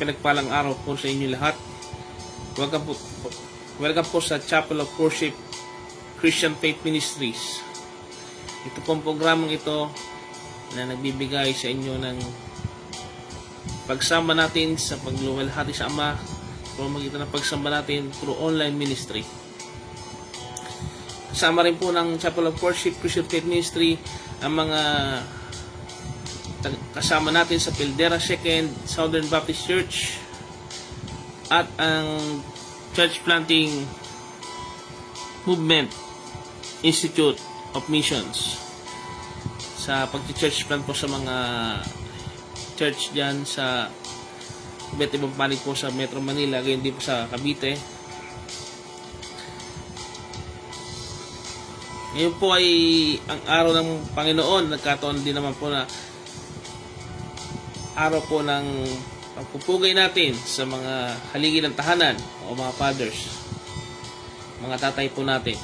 mapinagpalang araw po sa inyo lahat. Welcome po sa Chapel of Worship Christian Faith Ministries. Ito pong programang ito na nagbibigay sa inyo ng pagsamba natin sa pagluwalhati sa Ama, pamamagitan ng pagsamba natin through online ministry. Kasama rin po ng Chapel of Worship Christian Faith Ministry ang mga kasama natin sa Pildera 2nd Southern Baptist Church at ang Church Planting Movement Institute of Missions sa pag-church plant po sa mga church dyan sa iba't ibang panig po sa Metro Manila, gayon din po sa Cavite. Ngayon po ay ang araw ng Panginoon. Nagkataon din naman po na araw po ng pagpupugay natin sa mga haligi ng tahanan o mga fathers, mga tatay po natin.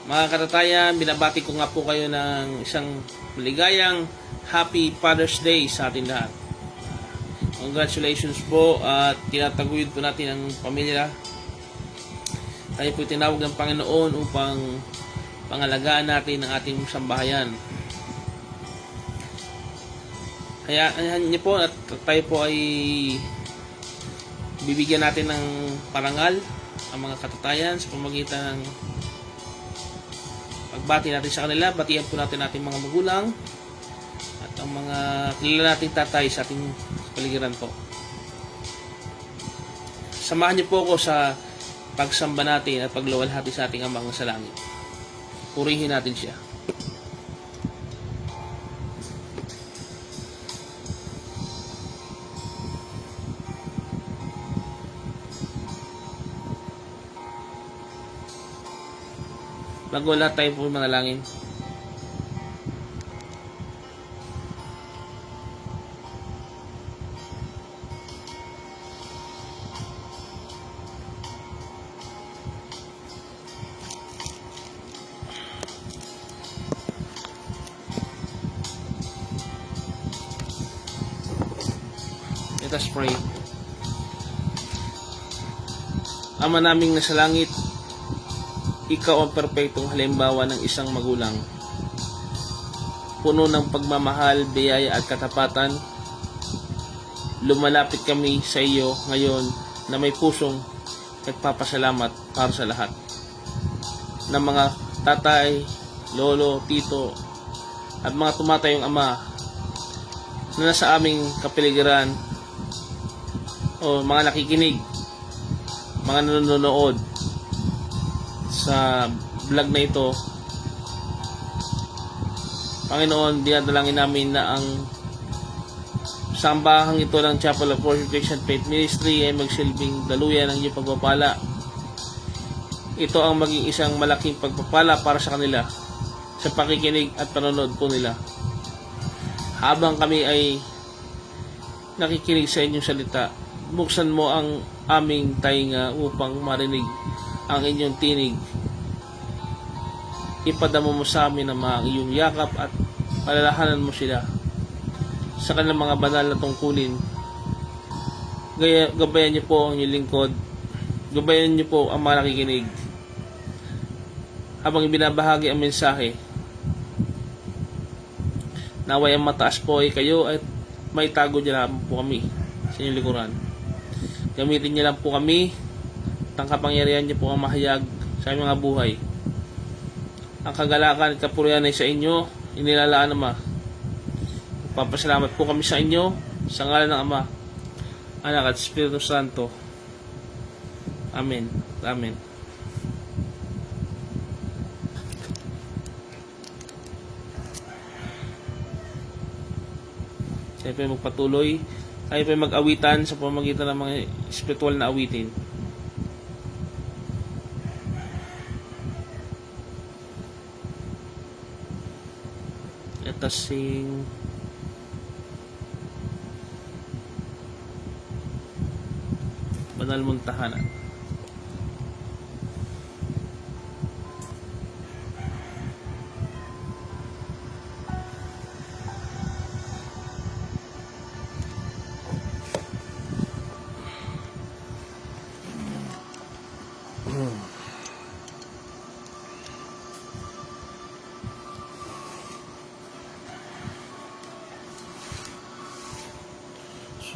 Mga katatayan, binabati ko nga po kayo ng isang maligayang Happy Father's Day sa atin lahat. Congratulations po at tinataguyod po natin ang pamilya. Tayo po tinawag ng Panginoon upang pangalagaan natin ang ating sambahayan. Kaya niyo po at tayo po ay bibigyan natin ng parangal ang mga katatayan sa pamamagitan ng pagbati natin sa kanila. Batian po natin ating mga magulang at ang mga kilala nating tatay sa ating paligiran po. Samahan niyo po ako sa pagsamba natin at pagluwalhati sa ating Amang sa langit. Purihin natin siya. Bago lahat tayo po manalangin. Let us pray. Ama naming nasa langit, Ikaw ang perpektong halimbawa ng isang magulang. Puno ng pagmamahal, biyaya at katapatan. Lumalapit kami sa iyo ngayon na may pusong nagpapasalamat para sa lahat ng mga tatay, lolo, tito at mga tumatayong ama na nasa aming kapaligiran o mga nakikinig, mga nanonood sa vlog na ito. Panginoon, dinadalangin namin na ang sambahang ito ng Chapel of Worship Christian Faith Ministry ay magsilbing daluyan ng iyong pagpapala. Ito ang maging isang malaking pagpapala para sa kanila sa pakikinig at panonood po nila. Habang kami ay nakikinig sa inyong salita, buksan mo ang aming tainga upang marinig ang inyong tinig. Ipadama mo sa amin ang mga iyong yakap at palalahanan mo sila sa kanilang mga banal na tungkulin. Gabayan niyo po ang inyong lingkod. Gabayan niyo po ang mga nakikinig habang ibinabahagi ang mensahe. Naway ang mataas po ay kayo at may tago niyo lang po kami sa inyong likuran. Gamitin niyo lang po kami. Ang kapangyarihan niyo po ang mahayag sa aming mga buhay. Ang kagalakan at kapurihan ay sa inyo, inilalaan Ama. Papasalamat po kami sa inyo, sa ngalan ng Ama, Anak at Espiritu Santo. Amen. Amen. Tayo po magpatuloy. Tayo po mag-awitan sa pamamagitan ng mga espiritual na awitin. Let us sing Banal mong Tahanan.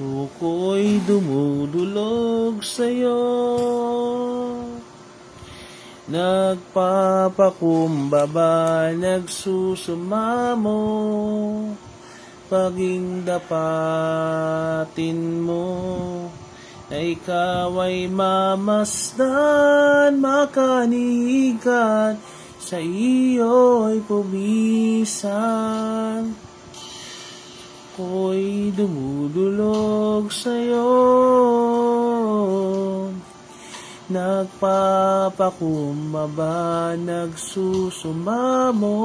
puso ko'y dumudulog sa'yo, nagpapakumbaba, nagsusumamo, paging dapatin mo, na ikaw ay mamasdan, makanihigan, sa iyo'y pumisan. Ko'y dumudulog sa'yo, nagpapakumbaba, nagsusumamo,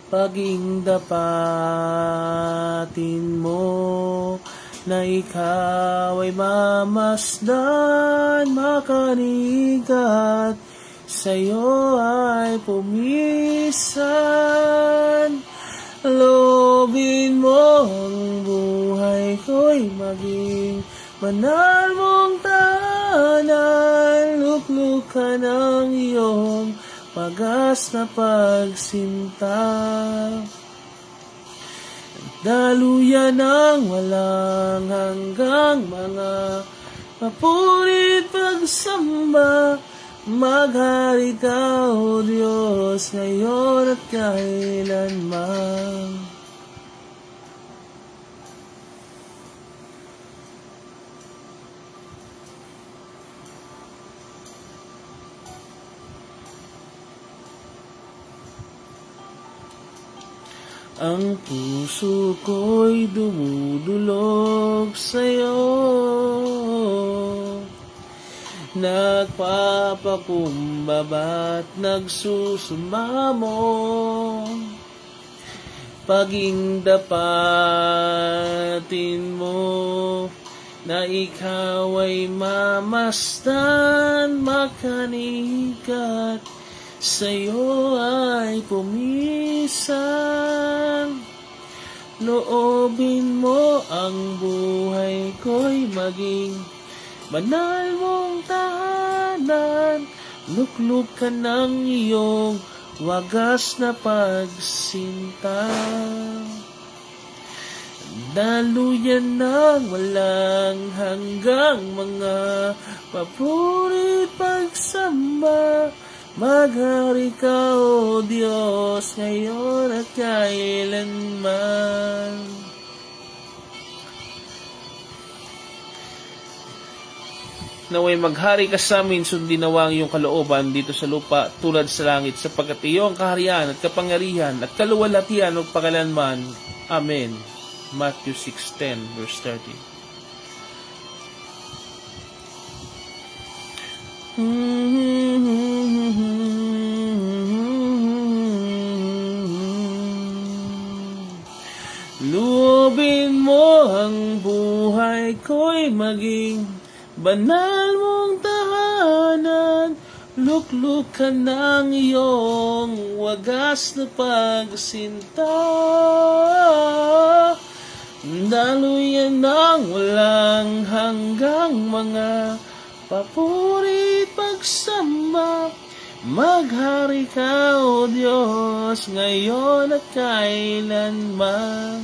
paging dapatin mo, na ikaw ay mamasdan, makanigat, sa'yo ay pumisan. Loobin mo ang buhay ko'y maging banal mong tahanan, luklukan ang iyong pagas na pagsinta. Daluyan ng walang hanggang mga papurit pagsamba, maghari ka, O Diyos, ngayon at kailanman. Ang puso ko'y dumudulog sa'yo, nagpapakumbaba at nagsusumamo, paging dapatin mo, na ikaw ay mamasdan, makanigat, sa'yo ay pumisan. Loobin mo ang buhay ko'y maging banal mong tahanan, luklukan ng iyong wagas na pagsinta. Daluyan ng walang hanggang mga papurit pagsamba, maghari ka, O Diyos, ngayon at kailanman. Naway maghari ka sa amin, sundin nawa ang iyong kalooban dito sa lupa tulad sa langit, sapagkat iyong kaharian at kapangyarihan at kaluwalhatian magpakailanman. Amen. Matthew 6:10 verse 30. Loobin mo ang buhay ko'y maging banal mong tahanan, luklukan ng iyong wagas na pagsinta. Daluyan ng walang hanggang mga papurit pagsamba, maghari ka, O Diyos, ngayon at kailanman.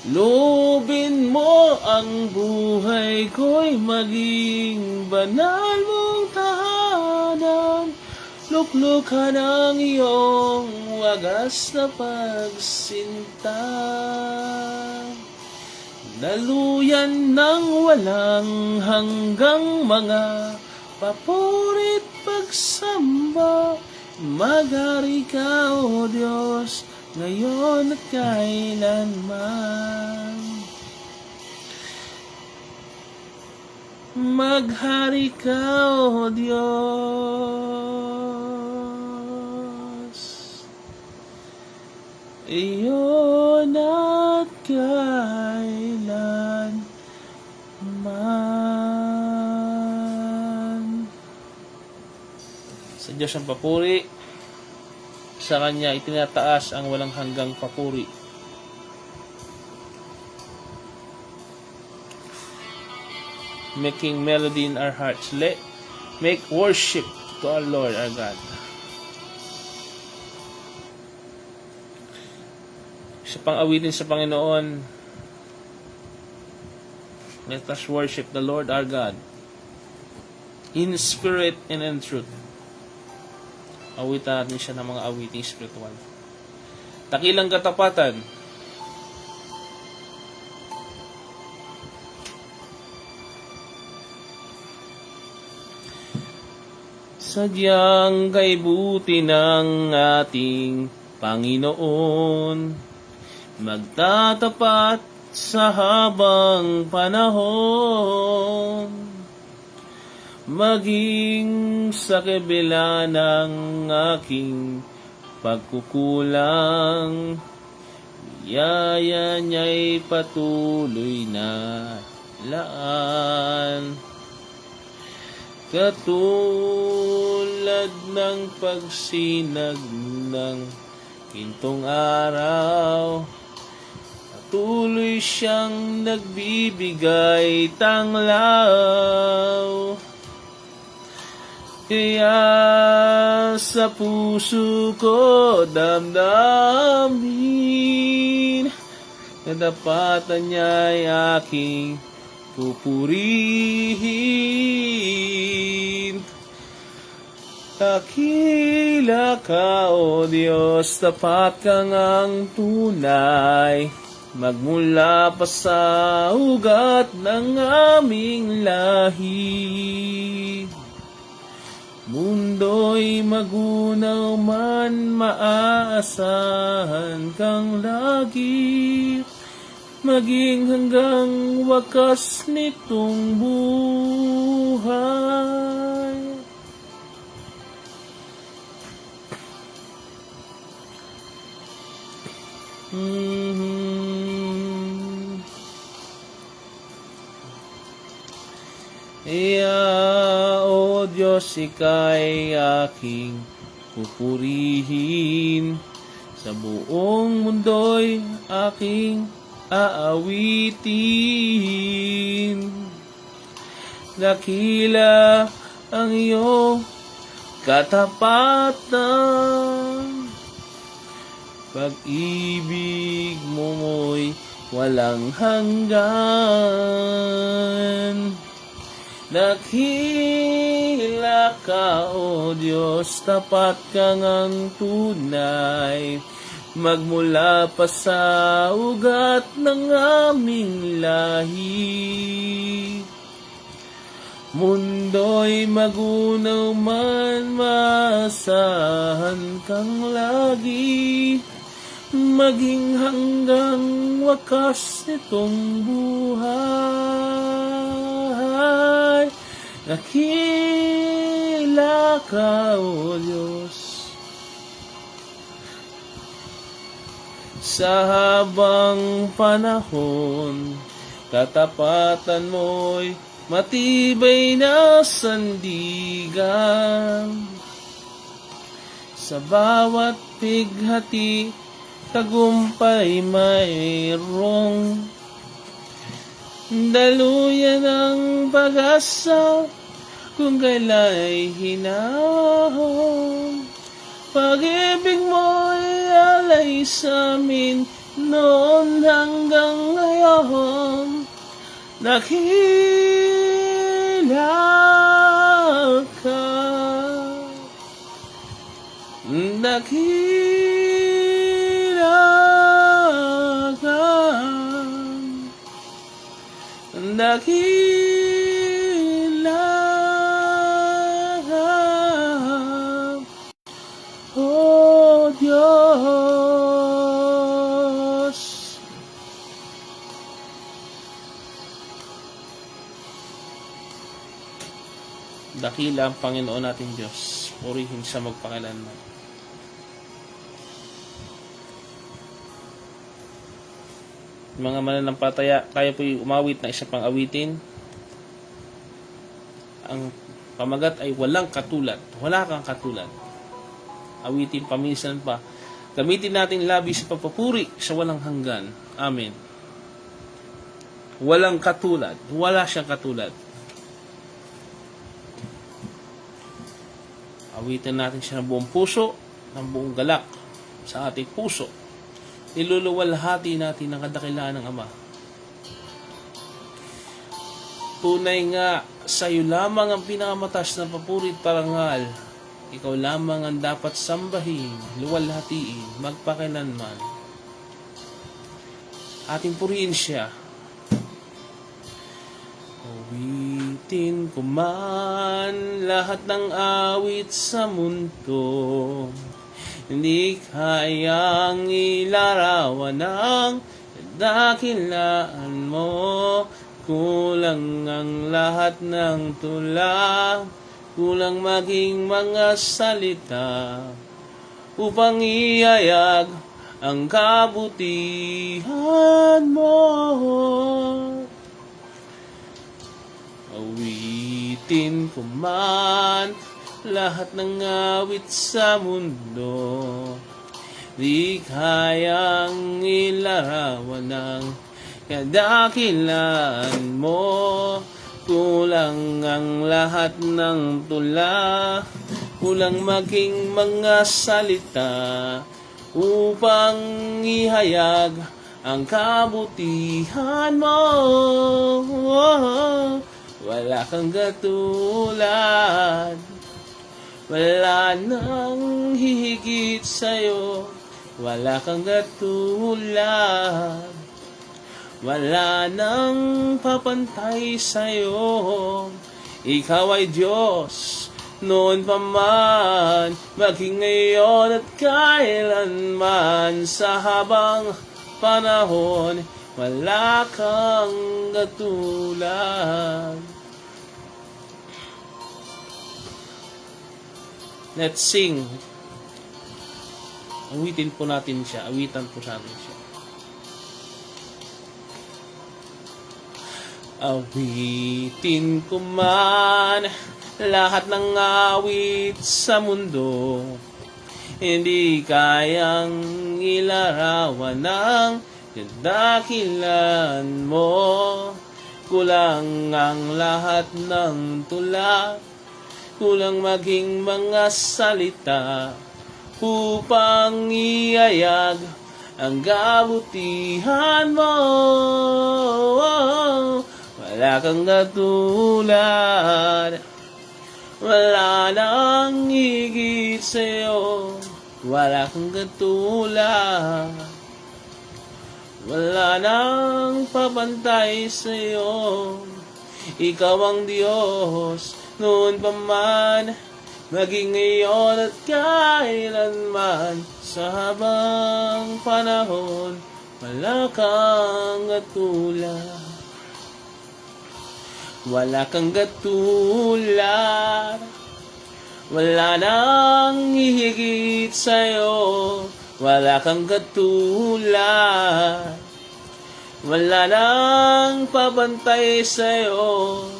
Loobin mo ang buhay ko'y maging banal mong tahanan, luklukan ang iyong wagas na pagsinta. Daluyan ng walang hanggang mga papurit pagsamba, maghari ka, O Diyos, ngayon at kailanman. Maghari ka, O Diyos, iyon at kailanman. Sa Diyos ang papuri, sa Kanya itinataas ang walang hanggang papuri. Making melody in our hearts. Make worship to our Lord our God. Sa pang-awitin sa Panginoon, let us worship the Lord our God in spirit and in truth. Awitan natin siya ng mga awiting spiritual. Takilang katapatan. Sadyang kay buti ng ating Panginoon, magtatapat sa habang panahon, maging sa kabila ng aking pagkukulang, biyaya niya'y patuloy na laan. Katulad ng pagsinag ng gintong araw, patuloy siyang nagbibigay tanglaw. Kaya sa puso ko damdamin, kadapatan niya'y aking pupurihin. Dakila ka, O Diyos, tapat ka ngang tunay, magmula pa sa ugat ng aming lahi. Mundo'y magunaw man, maaasahan kang lagi, maging hanggang wakas nitong buhay. O Diyos, ika'y aking pupurihin, sa buong mundo'y aking aawitin. Dakila ang iyong katapatan, pag-ibig mo'y walang hanggan. Dakila ka, O Diyos, tapat ka ngang tunay, magmula pa sa ugat ng aming lahi. Mundo'y magunaw man, maasahan kang lagi, maging hanggang wakas nitong buhay. Dakila ka, O Diyos, sa habang panahon, katapatan mo'y matibay na sandigan. Sa bawat pighati, tagumpay mayroong, daluyan ng pag-asa kung kaila'y hinahon. Pag-ibig mo'y alay sa amin noon hanggang ngayon. Dakila ka, dakila ka, dakila ka, O Diyos. Dakila ang Panginoon natin Diyos, purihin siya magpakailanman. Mga mananampalataya, tayo po'y umawit na isa pang awitin. Ang pamagat ay walang katulad. Wala kang katulad. Awitin paminsan pa. Gamitin natin labis sa papapuri sa walang hanggan. Amen. Walang katulad. Wala siyang katulad. Awitin natin siya ng buong puso, ng buong galak sa ating puso. Iluluwalhati natin ang kadakilaan ng Ama. Tunay nga, sa iyo lamang ang pinakamatas na papuri at parangal. Ikaw lamang ang dapat sambahin, luwalhatiin, magpakilanman. Ating purihin siya. Awitin ko man lahat ng awit sa mundo, hindi kayang ilarawan ang dakilaan mo. Kulang ang lahat ng tula, kulang maging mga salita upang ihayag ang kabutihan mo. Awitin ko man lahat ng awit sa mundo, di kayang ilarawan ng kadakilaan mo. Kulang ang lahat ng tula, kulang maging mga salita upang ihayag ang kabutihan mo. Wala kang katulad, wala nang hihigit sa'yo. Wala kang katulad, wala nang papantay sa'yo. Ikaw ay Diyos, noon pa man, maging ngayon at kailanman. Sa habang panahon, wala kang katulad. Let's sing. Awitin po natin siya. Awitan po natin siya. Awitin ko man lahat ng awit sa mundo, hindi kayang ilarawan ng kadakilan mo. Kulang ang lahat ng tula, kulang maging mga salita upang iayag ang kabutihan mo. Wala kang katulad, wala nang higit sa'yo. Wala kang katulad, wala nang papantay sa'yo. Ikaw ang Diyos, noon pa man, maging ngayon at kailanman. Sa habang panahon, wala kang katulad. Wala kang katulad, wala nang hihigit sa'yo. Wala kang katulad, wala nang pabantay sa'yo.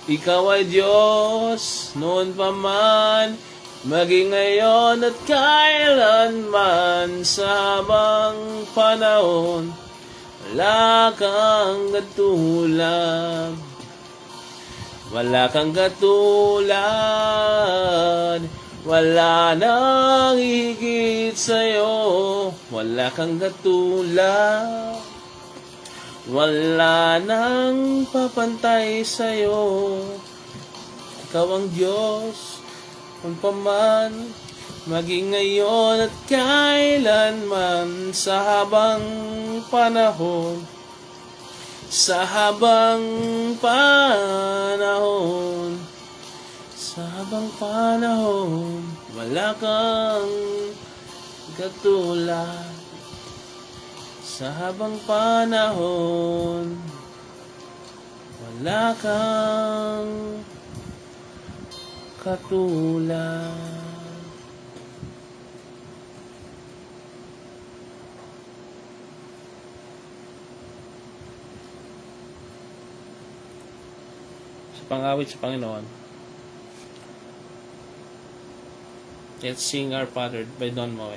Ikaw ay Diyos, noon pa man, maging ngayon at kailanman. Sa habang panahon, wala kang katulad. Wala kang katulad, wala nang higit sa'yo. Wala kang katulad, wala nang papantay sa'yo. Ikaw ang Diyos, kung paman, maging ngayon at kailanman. Sa habang panahon, sa habang panahon, sa habang panahon, wala kang katulad. Sa habang panahon, wala kang katulad. Pangawit sa Panginoon. Let's sing Our Father by Don Moe.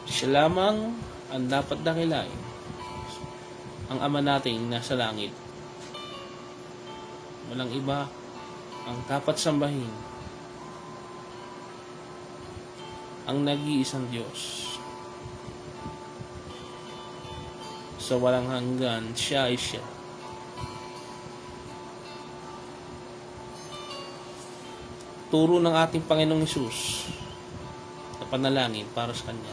Siya lamang ang dapat dakilain, ang Ama nating nasa langit. Walang iba ang dapat sambahin. Ang nag-iisang Diyos. Sa walang hanggan, siya ay siya. Turo ng ating Panginoong Hesus na panalangin para sa Kanya.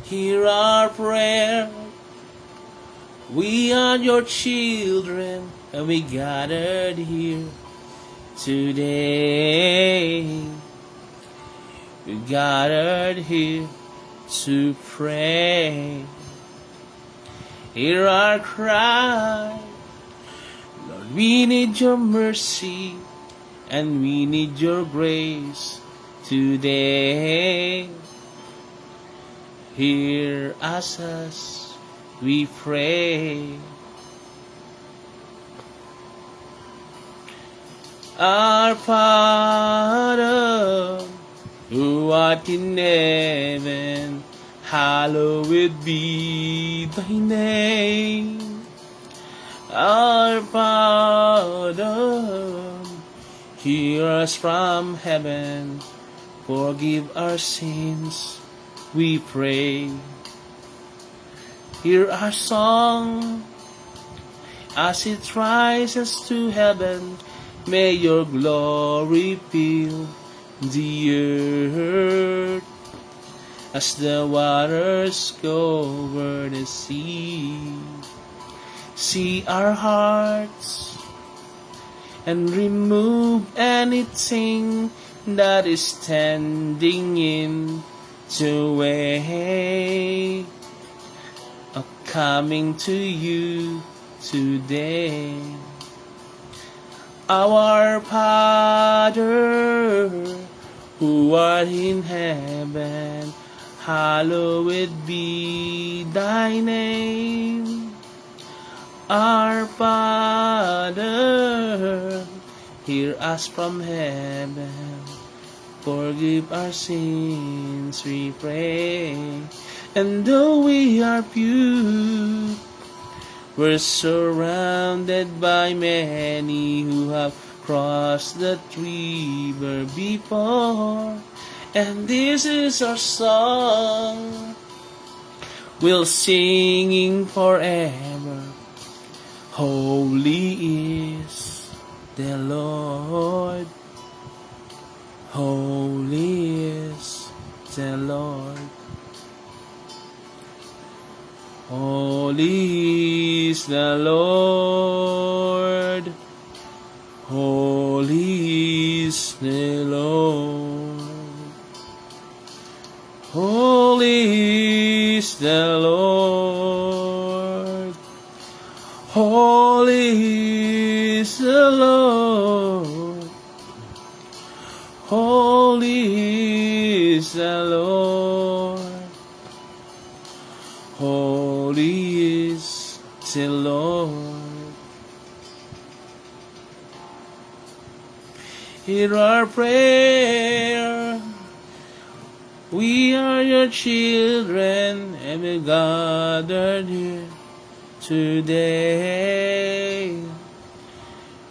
Hear our prayer. We are your children, and we gathered here today. We gathered here to pray. Hear our cry. Lord, we need your mercy, and we need your grace today. Hear us as we pray. Our Father, who art in heaven, hallowed be thy name. Our Father, hear us from heaven, forgive our sins, we pray. Hear our song as it rises to heaven. May your glory fill the earth as the waters cover the sea. See our hearts and remove anything that is standing in the way of coming to you today. Our Father, who art in heaven, hallowed be thy name. Our Father, hear us from heaven, forgive our sins, we pray. And though we are few, we're surrounded by many who have crossed that river before. And this is our song, we'll singing forever. Holy is the Lord. Holy is the Lord. Holy is the Lord. Holy is the Lord. Holy is the Lord. Holy is the Lord. Holy is the Lord. Holy is the Lord. Hear our prayer. We are your children, and we gathered here today.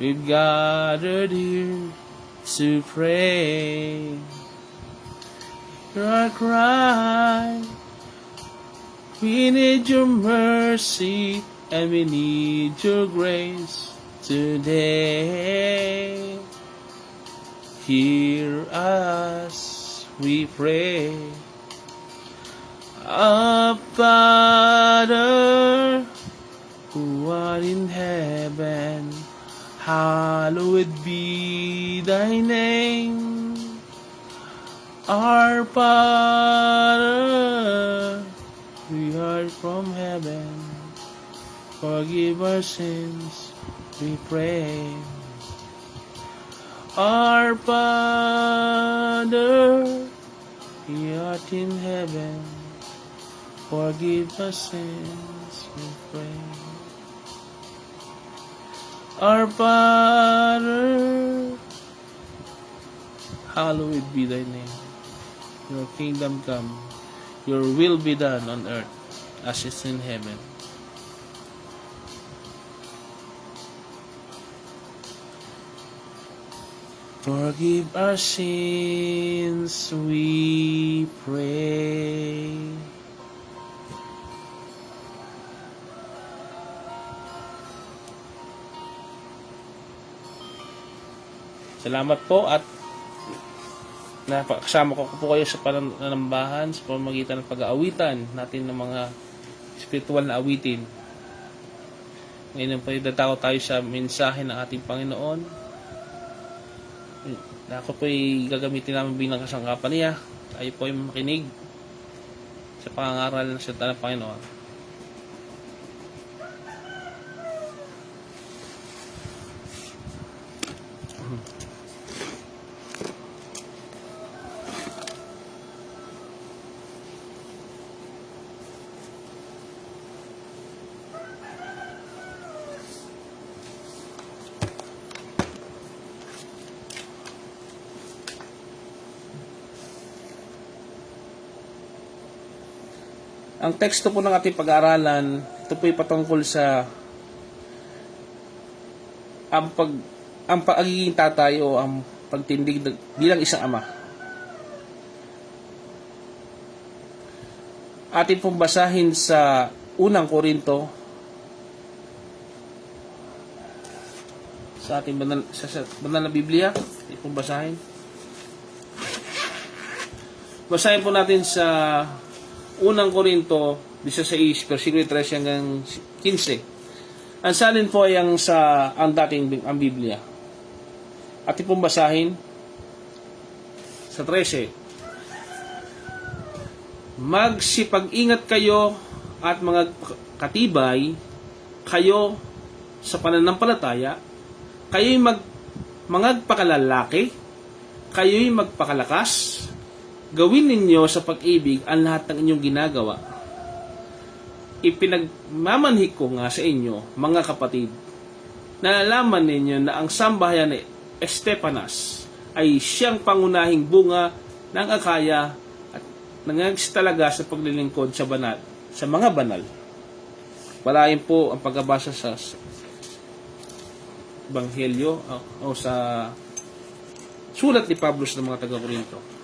We've gathered here to pray. Hear our cry. We need your mercy, and we need your grace today. Hear us, we pray. Our Father, who art in heaven, hallowed be thy name. Our Father, we are from heaven, forgive our sins, we pray. Our Father, who art in heaven, forgive our sins, we pray. Our Father, hallowed be thy name. Your kingdom come, your will be done on earth as it is in heaven. Forgive our sins, we pray. Salamat po at kasama ko po kayo sa pananambahan sa pamamagitan ng pag-aawitan natin ng mga spiritual na awitin. Ngayon po dadako tayo sa mensahe ng ating Panginoon. Ako po ay gagamitin namin bilang kasangkapan niya. Tayo po ay makinig sa pangangaral ng salita ng Panginoon. Ang teksto po ng ating pag-aaralan, ito po ay patungkol sa ang pagiging tatay o ang pagtindig bilang isang ama. Atin pong basahin sa unang Korinto sa ating banal na Biblia. Atin pong basahin. Basahin po natin sa unang Korinto 16, versikulo 13 hanggang 15. Ang salin po ay ang dating ang Biblia. Atin pong basahin sa 13. Magsipag-ingat kayo at mga katibay kayo sa pananampalataya, kayo'y magpakalalaki, kayo'y magpakalakas, gawin ninyo sa pag-ibig ang lahat ng inyong ginagawa. Ipinagmamanhik ko nga sa inyo, mga kapatid, na nalaman ninyo na ang sambahayan ni Estepanas ay siyang pangunahing bunga ng Akaya at nangagstalaga sa paglilingkod sa mga banal. Palayan po ang pagbabasa sa Ebanghelyo o sa sulat ni Pablo sa mga taga-Korinto.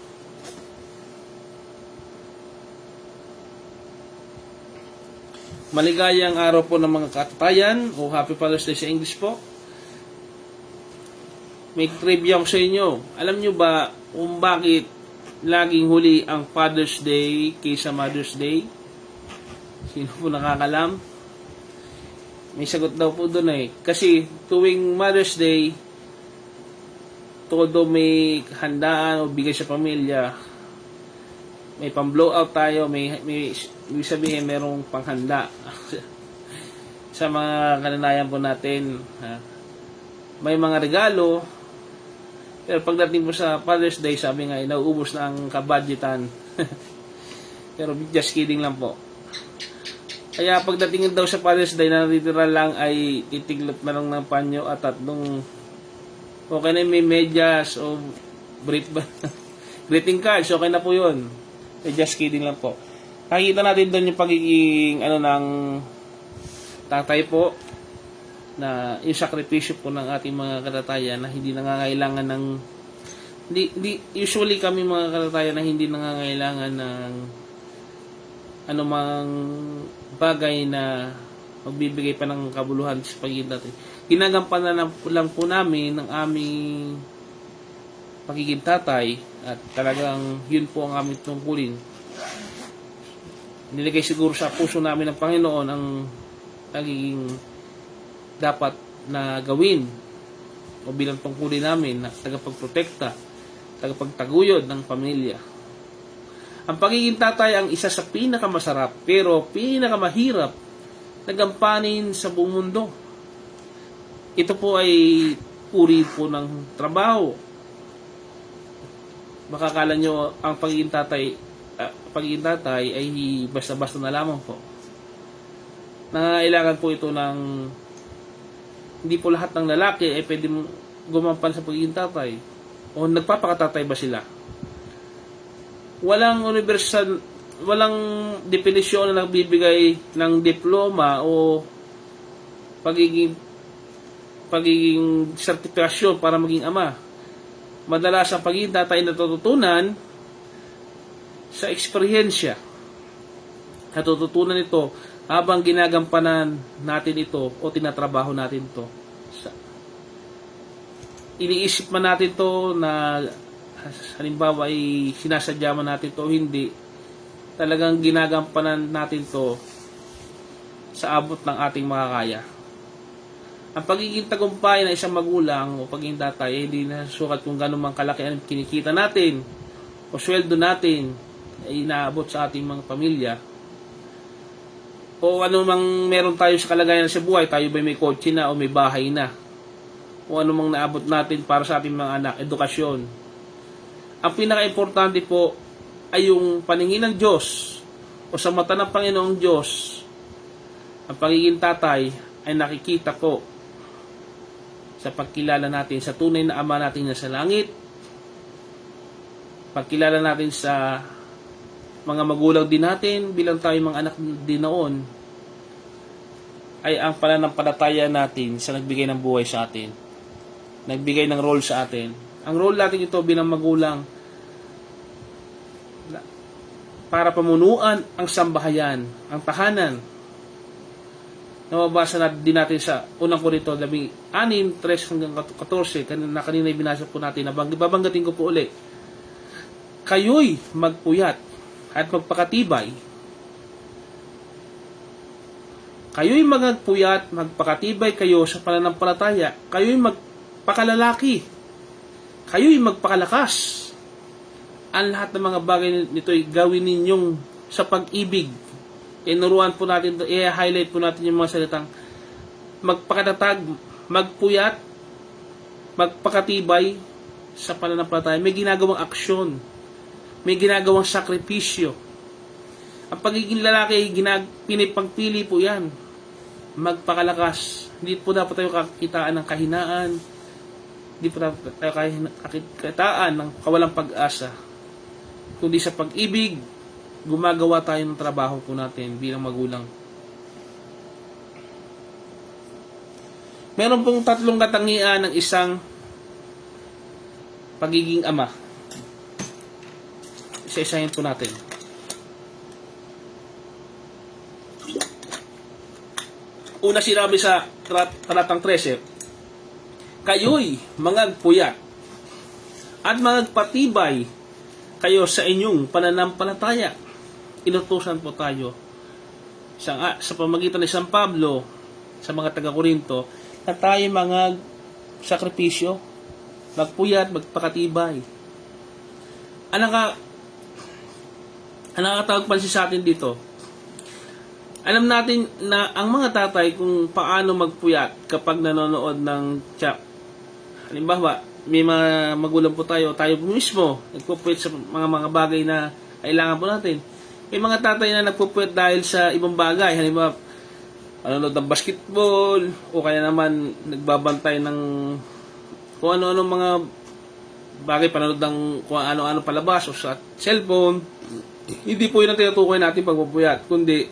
Maligayang araw po ng mga katatayan o Happy Father's Day sa English po. May trivia ako sa inyo. Alam nyo ba kung bakit laging huli ang Father's Day kaysa Mother's Day? Sino po nakakalam? May sagot daw po doon eh. Kasi tuwing Mother's Day, todo may handaan o bigay sa pamilya, may pang-blowout tayo, may sabihin merong panghanda sa mga kananayan po natin. May mga regalo, pero pagdating po sa Father's Day, sabi nga, nauubos na ang kabudgetan. Pero just kidding lang po. Kaya pagdating daw sa Father's Day, na natitira lang ay titiglot na lang ng panyo at tatlong okay na may medyas o greeting cards, okay na po yun. Just kidding lang po. Nakikita natin doon yung pagiging ng tatay po, na yung sakripisyo po ng ating mga katatayan na hindi nangangailangan ng usually kami mga katatayan na hindi nangangailangan ng anumang bagay na magbibigay pa ng kabuluhan sa pagiging tatay. Ginagampanan lang po namin ng aming pagiging tatay at talagang yun po ang aming tungkulin. Niligay siguro sa puso namin ng Panginoon ang nagiging dapat na gawin o bilang tungkulin namin na tagapagprotekta, tagapagtaguyod ng pamilya. Ang pagiging tatay ang isa sa pinakamasarap pero pinakamahirap na gampanin sa buong mundo. Ito po ay uri po ng trabaho. Makakala nyo ang pagiging tatay ay basta-basta na lamang po. Nangangailangan po ito ng hindi po lahat ng lalaki ay pwede gumampan sa pagiging tatay. O nagpapakatatay ba sila? Walang universal, walang definisyon na nagbibigay ng diploma o pagiging sertifikasyon para maging ama. Madalas ang pagiging tatay natututunan sa eksperyensya. Natututunan ito habang ginagampanan natin ito o tinatrabaho natin ito. Iniisip man natin ito na halimbawa ay sinasadya man natin ito o hindi, talagang ginagampanan natin ito sa abot ng ating makakaya. Ang pagiging tagumpay ng isang magulang o pagiging tatay ay hindi nasukat kung gano'n mang kalaki ang kinikita natin o sweldo natin ay inaabot sa ating mga pamilya. O ano mang meron tayo sa kalagayan sa buhay, tayo ba may kotse na o may bahay na. O ano mang naabot natin para sa ating mga anak, edukasyon. Ang pinaka-importante po ay yung paningin ng Diyos o sa mata ng Panginoong Diyos. Ang pagiging tatay ay nakikita ko sa pagkilala natin sa tunay na Ama natin na sa langit, pagkilala natin sa mga magulang din natin bilang tayo mga anak din noon, ay ang pananampalataya natin sa nagbigay ng buhay sa atin, nagbigay ng role sa atin. Ang role natin ito bilang magulang para pamunuan ang sambahayan, ang tahanan. Nababasa din natin sa unang Korinto 6:3-14, kanina binasa po natin, babanggatin ko po ulit. Kayo'y magpuyat at magpakatibay. Kayo'y magpuyat, magpakatibay kayo sa pananampalataya. Kayo'y magpakalalaki. Kayo'y magpakalakas. Ang lahat ng mga bagay nito'y gawin ninyong sa pag-ibig. Inuruan po natin, i-highlight po natin yung mga salitang magpakatatag, magpuyat, magpakatibay sa pananampalataya. May ginagawang aksyon. May ginagawang sakripisyo. Ang pagiging lalaki, pinipagpili po yan. Magpakalakas. Hindi po dapat tayo kakitaan ng kahinaan. Hindi po dapat tayo kakitaan ng kawalang pag-asa. Kundi sa pag-ibig, gumagawa tayo ng trabaho po natin bilang magulang. Meron pong 3 katangian ng isang pagiging ama. Isa-isahin po natin. Una sinabi sa talatang 13, kayo'y mangagpuyat at mangagpatibay kayo sa inyong pananampalataya. Inutusan po tayo sa pamagitan ni San Pablo sa mga taga-Korinto na tayo mga sakripisyo, magpuyat, magpakatibay. Ang nakatawag pansin sa atin dito, alam natin na ang mga tatay kung paano magpuyat kapag nanonood ng chat. Halimbawa, may mga magulang po tayo po mismo, nagpupuyat sa mga bagay na kailangan po natin. May mga tatay na nagpupuyat dahil sa ibang bagay. Halimbawa, nanonood ng basketball, o kaya naman nagbabantay ng kung ano-ano mga bagay, panonood ng kung ano-ano palabas o sa cellphone. Hindi po yun ang tinutukoy natin pagpupuyat, kundi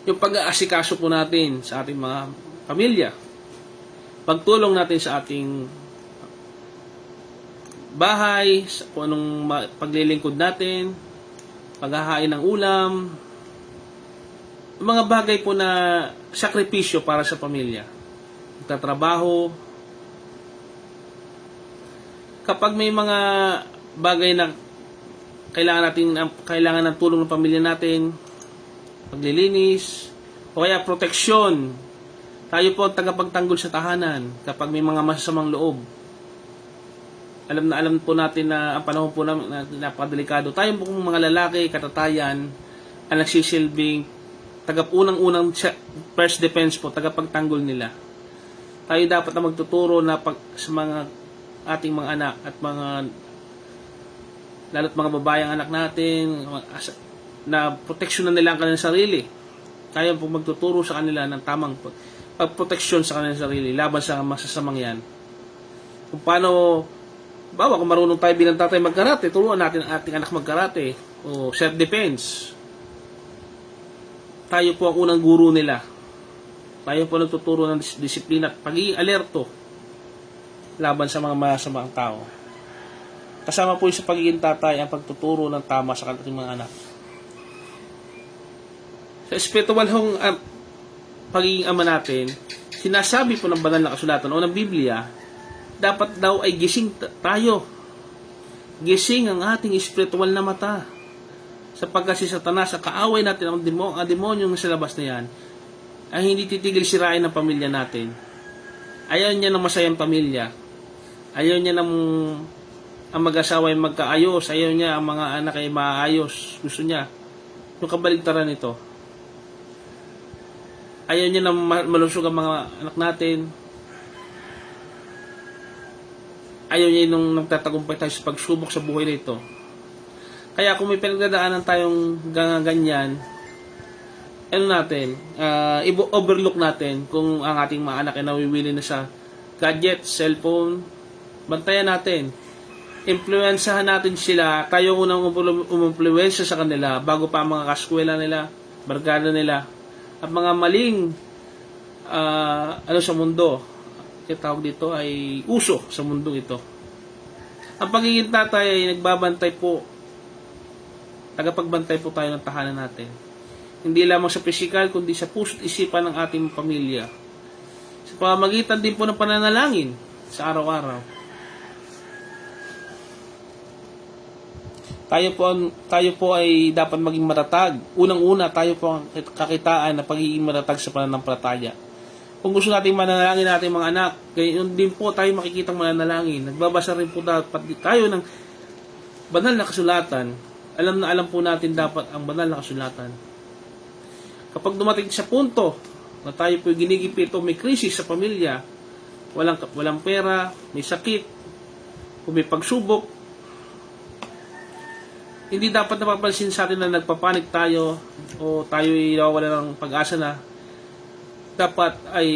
yung pag-aasikaso po natin sa ating mga pamilya. Pagtulong natin sa ating bahay, kung anong paglilingkod natin, paghahain ng ulam, mga bagay po na sakripisyo para sa pamilya. Pagtatrabaho. Kapag may mga bagay na kailangan ng tulong ng pamilya natin, paglilinis, o kaya proteksyon, tayo po ang tagapagtanggol sa tahanan kapag may mga masasamang loob. Alam po natin na ang panahon po namin na napakadelikado. Tayo po mga lalaki, katatayan, ang nagsisilbing unang first defense po, tagapagtanggol nila. Tayo dapat na magtuturo na sa mga ating mga anak at lalo't mga babayang anak natin na proteksyonan nila ang kanilang sarili. Tayo po magtuturo sa kanila ng tamang pagproteksyon sa kanilang sarili laban sa masasamang yan. Kung paano, kung marunong tayo bilang tatay magkarate, turuan natin ang ating anak magkarate o self-defense. Tayo po ang unang guro nila. Tayo po nagtuturo ng disiplina at pagiging alerto. laban sa mga masamang tao. Kasama po sa pagiging tatay ang pagtuturo ng tama sa kanilang mga anak. Sa spiritual hong pagiging ama natin, sinasabi po ng banal na kasulatan o ng Biblia, dapat daw ay gising tayo. Gising ang ating spiritual na mata. Sapagkat si Satanas, sa kaaway natin, ang demonyong sa labas na yan, ay hindi titigil sirain ang pamilya natin. Ayaw niya ng masayang pamilya. Ayaw niya ng ang mag-asawa ay magkaayos. Ayaw niya ang mga anak ay maayos. Gusto niya yung kabaligtaran nito. Ayaw niya na malusog ang mga anak natin. Ayaw niya nung nagtatagumpay tayo sa pagsubok sa buhay nito. Kaya kung may pinagdadaanan tayong ganyan, overlook natin kung ang ating mga anak ay nawiwili na sa gadget, cellphone, bantayan natin. Influensyahan natin sila, tayo unang umumpluwensya sa kanila bago pa ang mga kaskwela nila, barkada nila, at mga maling sa mundo. Yung tawag dito ay uso sa mundo ito. Ang pagiging tatay ay nagbabantay po, tagapagbantay po tayo ng tahanan natin. Hindi lamang sa pisikal, kundi sa puso't isipan ng ating pamilya. Sa pamamagitan din po ng pananalangin sa araw-araw. Tayo po ay dapat maging matatag. Unang-una, tayo po ang kakitaan na pagiging matatag sa pananampalataya. Kung gusto natin manalangin natin mga anak, gayon din po tayo makikitang mananalangin. Nagbabasa rin po dapat tayo ng banal na kasulatan. Alam po natin dapat ang banal na kasulatan. Kapag dumating sa punto na tayo po ginigipit o may krisis sa pamilya, walang pera, may sakit, o may pagsubok, hindi dapat napapansin sa atin na nagpapanik tayo o tayo ay nawawala ng pag-asa na. Dapat ay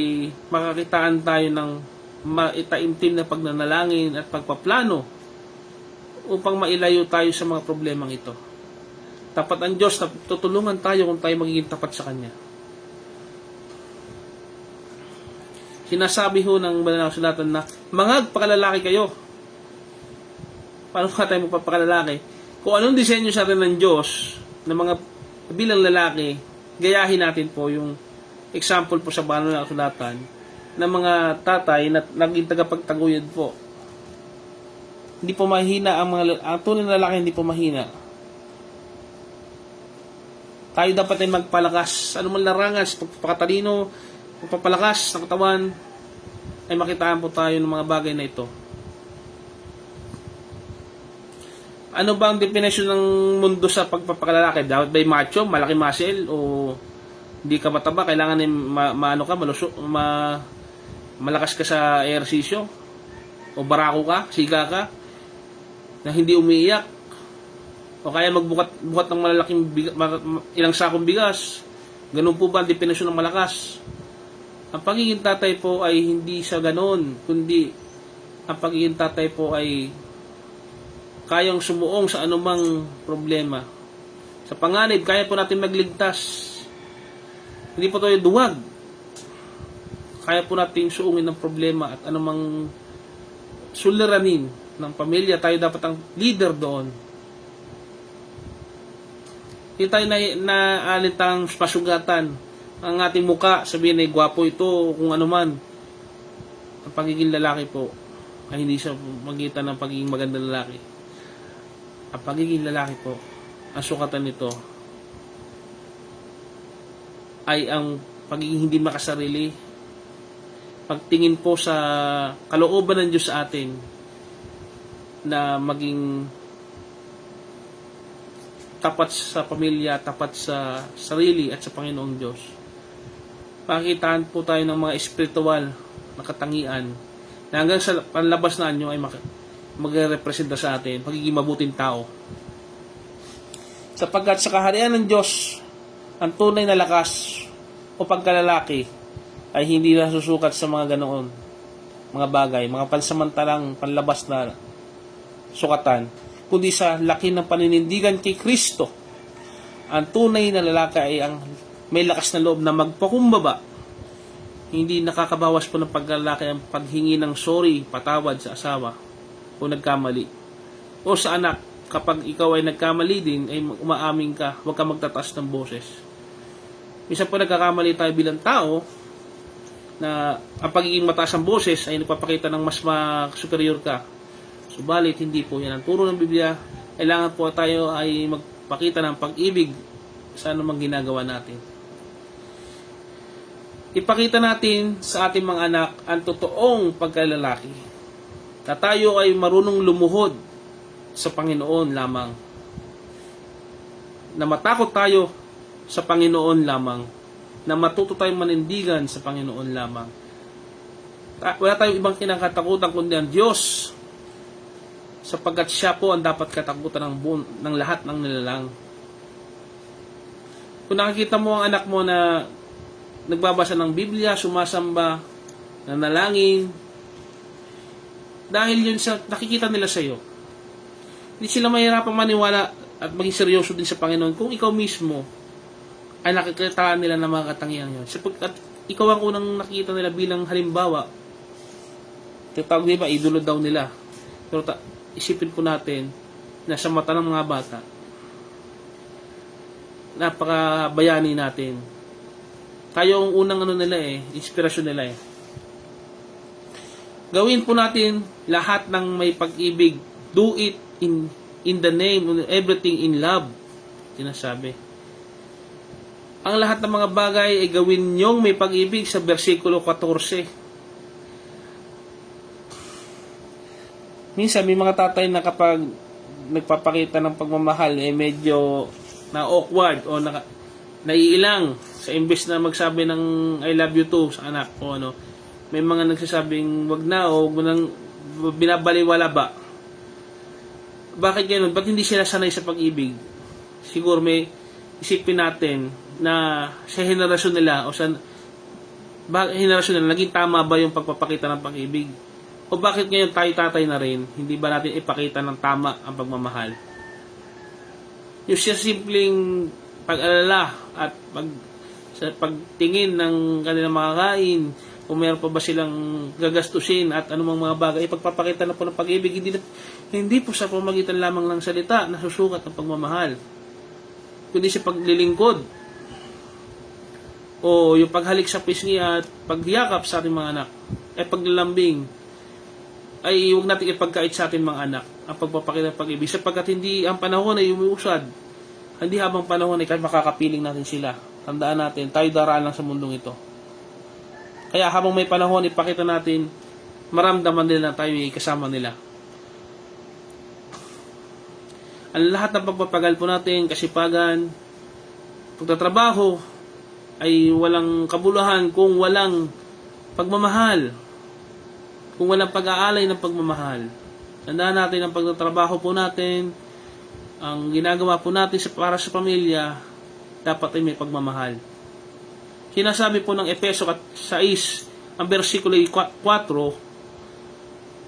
makakitaan tayo ng maitaimtim na pagnanalangin at pagpaplano upang mailayo tayo sa mga problemang ito. Dapat ang Diyos na tutulungan tayo kung tayo magiging tapat sa Kanya. Sinasabi ho ng banal na kasulatan na mangagpakalalaki kayo. Paano ka tayo magpapakalalaki? Kung anong disenyo sa atin ng Diyos na mga bilang lalaki, gayahin natin po yung example po sa banal na kasulatan ng mga tatay na naging tagapagtaguyod po. Hindi po mahina ang tunay na lalaki, hindi po mahina. Tayo dapat ay magpalakas. Ano man larangan, pagpapakatalino, pagpapalakas ng katawan, ay makitaan po tayo ng mga bagay na ito. Ano ba ang definition ng mundo sa pagpapakalalaki? Dapat ba macho, malaki muscle, o hindi ka mataba, kailangan malakas ka sa ehersisyo, o barako ka, siga ka, na hindi umiiyak, o kaya magbukat ng malalaking ilang sakong bigas. Ganun po ba ang definition ng malakas? Ang pagiging tatay po ay hindi sa ganun, kundi ang pagiging tatay po ay kayang sumuong sa anumang problema. Sa panganib, kaya po natin magligtas. Hindi po tayo duwag. Kaya po natin suungin ng problema at anumang suliranin ng pamilya. Tayo dapat ang leader doon. Hindi tayo naalitang pasugatan ang ating muka, sabihin ay gwapo ito, kung ano man. Ang pagiging lalaki po ay hindi sa magitan ng pagiging magandang lalaki. Ang pagiging lalaki po, ang sukatan nito ay ang pagiging hindi makasarili, pagtingin po sa kalooban ng Diyos sa atin na maging tapat sa pamilya, tapat sa sarili at sa Panginoong Diyos. Pakikitaan po tayo ng mga espiritual na katangian na hanggang sa panlabas na anyo ay magre-representa sa atin pagiging mabuting tao. Sapagkat sa kaharian ng Diyos, ang tunay na lakas o pagkalalaki ay hindi nasusukat sa mga ganoon, mga bagay, mga pansamantalang panlabas na sukatan, kundi sa laki ng paninindigan kay Kristo. Ang tunay na lalaki ay ang may lakas na loob na magpakumbaba Hindi nakakabawas po ng paglalaki ang paghingi ng sorry, patawad sa asawa kung nagkamali. O sa anak, kapag ikaw ay nagkamali din, ay umaamin ka, huwag ka magtataas ng boses. Minsan po nagkakamali tayo bilang tao, na ang pagiging mataas ang boses ay nagpapakita ng mas superior ka. Subalit, hindi po yan ang turo ng Biblia. Kailangan po tayo ay magpakita ng pag-ibig sa anumang ginagawa natin. Ipakita natin sa ating mga anak ang totoong pagkalalaki, na tayo ay marunong lumuhod sa Panginoon lamang, na matakot tayo sa Panginoon lamang, na matuto tayong manindigan sa Panginoon lamang. Wala tayong ibang kinakatakutan kundi ang Diyos, sapagkat siya po ang dapat katakutan ng lahat ng nilalang. Kung nakikita mo ang anak mo na nagbabasa ng Biblia, sumasamba, nanalangin, dahil yun sa nakikita nila sa iyo, hindi sila mahirapang maniwala at maging seryoso din sa Panginoon kung ikaw mismo ay nakikitaan nila ng mga katangian yun. Sapagkat ikaw ang unang nakikita nila bilang halimbawa. Tawag diba, idolo daw nila. Pero isipin po natin na sa mata ng mga bata, napakabayani natin. Tayo ang unang inspirasyon nila eh. Gawin po natin lahat ng may pag-ibig. Do it in the name of everything in love. Sinasabi. Ang lahat ng mga bagay ay gawin niyong may pag-ibig sa versikulo 14. Minsan may mga tatay na kapag nagpapakita ng pagmamahal medyo na awkward o naiilang sa imbes na magsabi ng I love you too sa anak o ano. May mga nagsasabing wag na o binabaliwala ba? Bakit ganoon? Ba't hindi sila sanay sa pag-ibig? Siguro may isipin natin na sa henerasyon nila o sa henerasyon nila naging tama ba yung pagpapakita ng pag-ibig? O bakit ngayon tayo tatay na rin, hindi ba natin ipakita ng tama ang pagmamahal? Yung siya simpleng pag-alala at sa pagtingin ng kanilang mga kain, kung meron pa ba silang gagastusin at anumang mga bagay, ipagpapakita na po ng pag-ibig, hindi po sa pamagitan lamang ng salita na susukat ng pagmamahal, kundi sa paglilingkod o yung paghalik sa pisngi at pagyakap sa ating mga anak, paglalambing, ay huwag natin ipagkait sa ating mga anak ang pagpapakita ng pag-ibig, sapagkat hindi ang panahon ay umiusad, hindi habang panahon ay makakapiling natin sila. Tandaan natin, tayo daraan lang sa mundong ito. Kaya habang may panahon, ipakita natin, maramdaman nila na tayo ay kasama nila. Ang lahat ng pagpapagal po natin, kasipagan, pagtatrabaho, ay walang kabuluhan kung walang pagmamahal, kung walang pag-aalay ng pagmamahal. Tandaan natin ang pagtatrabaho po natin, ang ginagawa po natin para sa pamilya, dapat ay may pagmamahal. Sinasabi po ng Efeso 6, ang versikulo 4,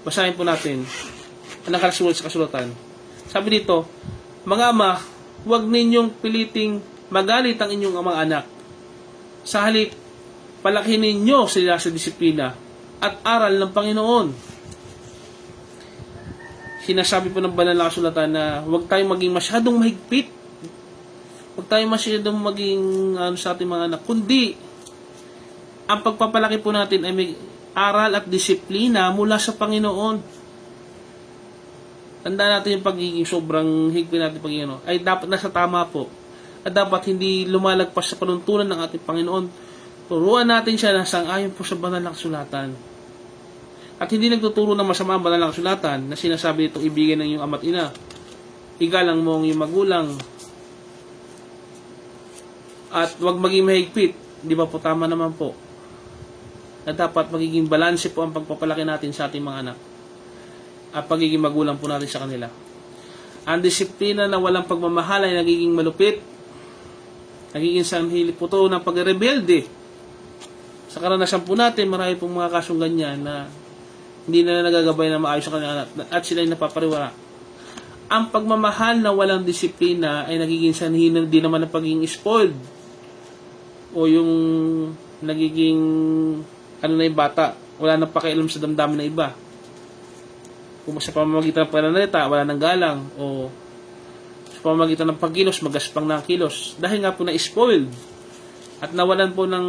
basahin po natin ang nakalasulat sa kasulatan. Sabi dito, mga ama, huwag ninyong piliting magalit ang inyong mga anak. Sa halip, palakihin ninyo sila sa disiplina at aral ng Panginoon. Sinasabi po ng banal na kasulatan na huwag tayong maging masyadong mahigpit. Huwag tayong masyadong maging sa ating mga anak. Kundi, ang pagpapalaki po natin ay may aral at disiplina mula sa Panginoon. Tandaan natin yung pagiging sobrang higpit natin ay dapat nasa tama po. At dapat hindi lumalagpas sa panuntunan ng ating Panginoon. Turuan natin siya na sang-ayon po sa banal na kasulatan. At hindi nagtuturo ng masama ang banal na kasulatan na sinasabi itong ibigin ng iyong ama't ina. Igalang mo ang iyong magulang. At huwag maging mahigpit. Di ba po tama naman po? Na dapat magiging balanse po ang pagpapalaki natin sa ating mga anak. At pagiging magulang po natin sa kanila. Ang disiplina na walang pagmamahal ay nagiging malupit. Nagiging sanhili po ito ng pagrebelde. Sa karanasan po natin, marami pong mga kasong ganyan na hindi na nagagabay na maayos sa kanila at sila ay napapariwara. Ang pagmamahal na walang disiplina ay nagiging sanhi din naman ng pagiging spoiled o yung nagiging ano na yung bata, wala nang pakialam sa damdamin ng iba. Kung sa pamamagitan ng pananalita, wala nang galang, o sa pamamagitan ng pagkilos, magaspang na ang kilos. Dahil nga po na-spoiled at nawalan po ng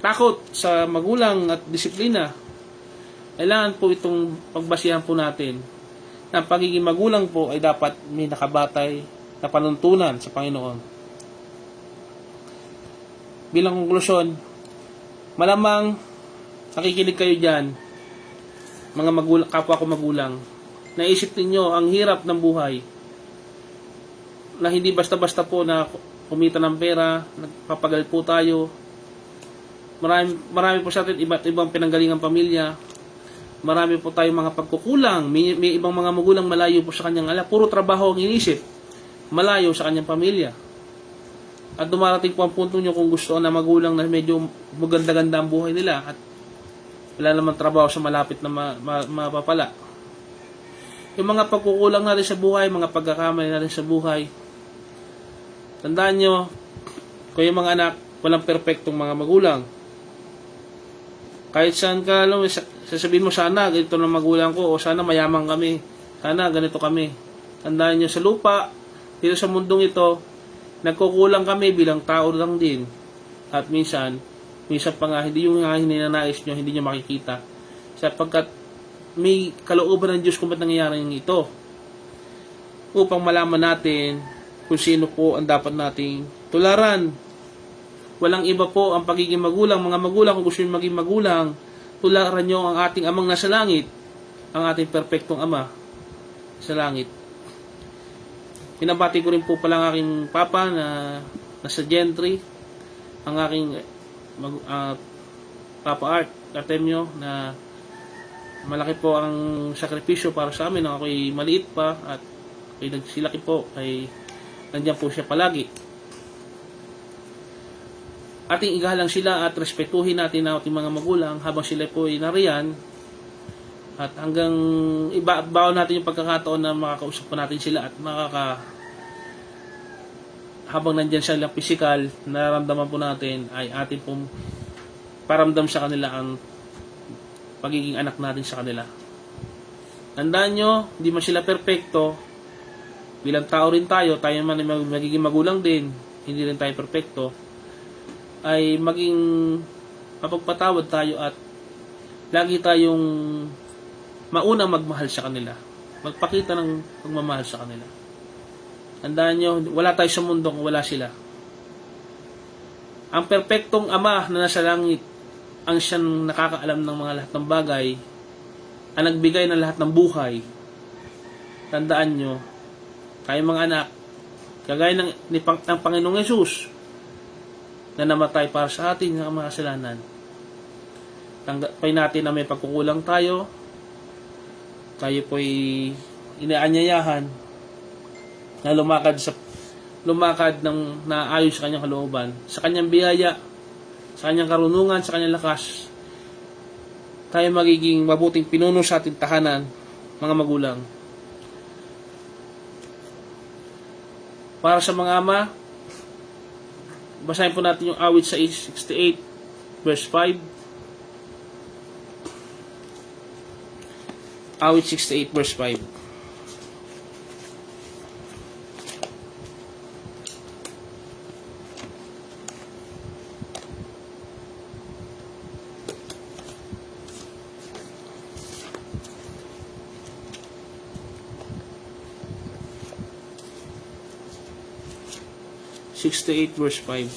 takot sa magulang at disiplina, kailangan po itong pagbasihan po natin na ang pagiging magulang po ay dapat may nakabatay na panuntunan sa Panginoon. Bilang konklusyon, malamang nakikinig kayo dyan, mga magulang, kapwa ko magulang, naisip ninyo ang hirap ng buhay, na hindi basta-basta po na kumita ng pera, nagpapagal po tayo. Marami po sa atin iba't ibang pinanggalingang pamilya. Marami po tayong mga pagkukulang. May ibang mga magulang malayo po sa kanyang ala. Puro trabaho ang inisip. Malayo sa kanyang pamilya. At dumarating po ang punto nyo kung gusto na magulang na medyo maganda-ganda ang buhay nila at wala naman trabaho sa malapit na mapapala. Yung mga pagkukulang natin sa buhay, mga pagkakamali natin sa buhay, tandaan nyo, kung yung mga anak, walang perfectong mga magulang. Kahit saan ka, sasabihin mo, sana ganito na magulang ko, o sana mayaman kami, sana ganito kami. Tandaan nyo, sa lupa, dito sa mundong ito, nagkukulang kami bilang tao lang din. At minsan pa nga, hindi yung hininanais nyo, hindi nyo makikita. Sapagkat may kalooban ng Diyos kung ba't nangyayari yung ito. Upang malaman natin kung sino po ang dapat nating tularan. Walang iba po ang pagiging magulang. Mga magulang, kung gusto nyo maging magulang, tularan nyo ang ating amang nasa langit, ang ating perfectong ama sa langit. Pinabati ko rin po pala ang aking papa na nasa Gentry, ang aking Papa Art Artemio, na malaki po ang sakripisyo para sa amin nung ako'y maliit pa, at kay nagsilaki po ay nandiyan po siya palagi. Ating igalang sila at respetuhin natin ang ating mga magulang habang sila po ay nariyan, at hanggang ibaon natin yung pagkakataon na makakausap pa natin sila at habang nandyan sila physical, nararamdaman po natin ay atin pong paramdam sa kanila ang pagiging anak natin sa kanila. Tandaan nyo, hindi man sila perfecto, bilang tao rin tayo man ay magiging magulang din, hindi rin tayo perfecto, ay maging mapagpatawad tayo at lagi tayong maunang magmahal sa kanila, magpakita ng pagmamahal sa kanila. Tandaan nyo, wala tayo sa mundo kung wala sila. Ang perpektong ama na nasa langit, ang siyang nakakaalam ng mga lahat ng bagay, ang nagbigay ng lahat ng buhay. Tandaan nyo, kayong mga anak, kagaya ng Panginoong Yesus, na namatay para sa atin ng mga kasalanan. Tanggapin natin na may pagkukulang tayo po'y inaanyayahan na lumakad ng naayos sa kanyang kalooban, sa kanyang biyaya, sa kanyang karunungan, sa kanyang lakas. Tayo magiging mabuting pinuno sa ating tahanan, mga magulang. Para sa mga ama, basahin po natin yung awit sa 68 verse 5. Awit 68 verse 5. Verse 5.